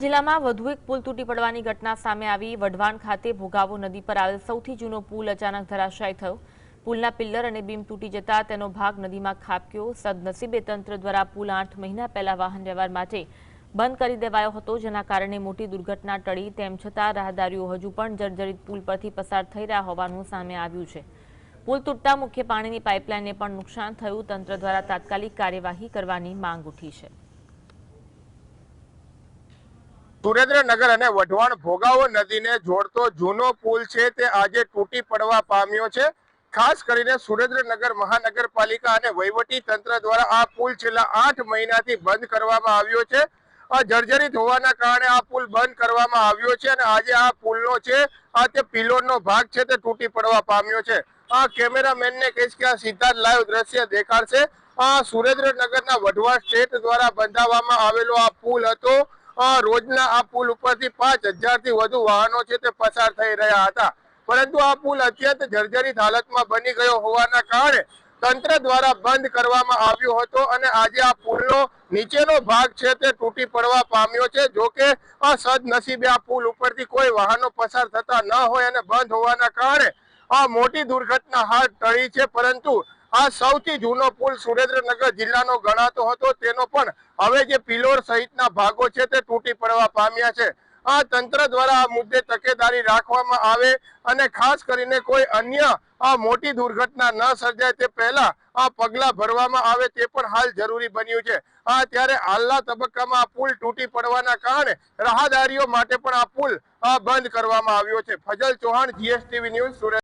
જિલ્લામાં વધુ એક પુલ તૂટી પડવાની ઘટના સામે આવી। વઢવાણ ખાતે ભોગાવો નદી પર આવેલ સૌથી જૂનો પુલ અચાનક ધરાશાયી થયો। પુલના પિલ્લર અને બીમ તૂટી જતા તેનો ભાગ નદીમાં ખાબક્યો। સદનસીબે તંત્ર દ્વારા પુલ 8 મહિના પહેલા વાહન વ્યવહાર માટે બંધ કરી દેવાયો હતો, જેના કારણે મોટી દુર્ઘટના ટળી। તેમ છતાં રાહદારીઓ હજુ પણ જર્જરિત પુલ પરથી પસાર થઈ રહ્યા હોવાનું સામે આવ્યું છે। પુલ તૂટતા મુખ્ય પાણીની પાઇપલાઇનને પણ નુકસાન થયું। તંત્ર દ્વારા તાત્કાલિક કાર્યવાહી કરવાની માંગ ઉઠી છે। સુરેન્દ્રનગર અને વઢવાણ ભોગાવો નદીને જોડતો જૂનો પુલ છે તે આજે તૂટી પડવા પામ્યો છે। ખાસ કરીને સુરેન્દ્રનગર મહાનગરપાલિકા અને વહીવટી તંત્ર દ્વારા આ પુલ છેલ્લા 8 મહિનાથી બંધ કરવામાં આવ્યો છે। જર્જરિત હોવાના કારણે આ પુલ બંધ કરવામાં આવ્યો છે અને આજે આ પુલનો છે તે પિલોરનો ભાગ છે તે તૂટી પડવા પામ્યો છે। આ કેમેરામેનને કહીશ કે આ સીધા લાઈવ દ્રશ્ય દેખાડશે। સુરેન્દ્રનગરના વઢવાણ સ્ટેટ દ્વારા બંધાવવામાં આવેલો આ પુલ હતો। રોજના આ પુલ ઉપરથી 5000 થી વધુ વાહનો છે તે પસાર થઈ રહ્યા હતા, પરંતુ આ પુલ અત્યંત જર્જરિત હાલતમાં બની ગયો હોવાના કારણે તંત્ર દ્વારા બંધ કરવામાં આવ્યો હતો અને આજે આ પુલનો નીચેનો ભાગ છે તે તૂટી પડવા પામ્યો છે। જો કે સદનસીબે આ પુલ ઉપરથી કોઈ વાહનો પસાર થતા ન હોય અને બંધ હોવાના કારણે આ મોટી દુર્ઘટના હાથ ટળી છે, પરંતુ આ સૌથી જૂનો પુલ સુરેન્દ્રનગર જિલ્લાનો ગણાતો હતો તેનો પણ હવે જે પિલોર સહિતના ભાગો છે તે તૂટી પડવા પામ્યા છે। આ તંત્ર દ્વારા આ મુદ્દે તકેદારી રાખવામાં આવે અને ખાસ કરીને કોઈ અન્ય મોટી દુર્ઘટના ન સર્જાય તે પહેલા આ પગલા ભરવામાં આવે તે પણ હાલ જરૂરી બન્યું છે। ત્યારે હાલના તબક્કામાં આ પુલ તૂટી પડવાના કારણે રાહદારીઓ માટે પણ આ પુલ બંધ કરવામાં આવ્યો છે। Fazal Chauhan, GSTV news, Surat.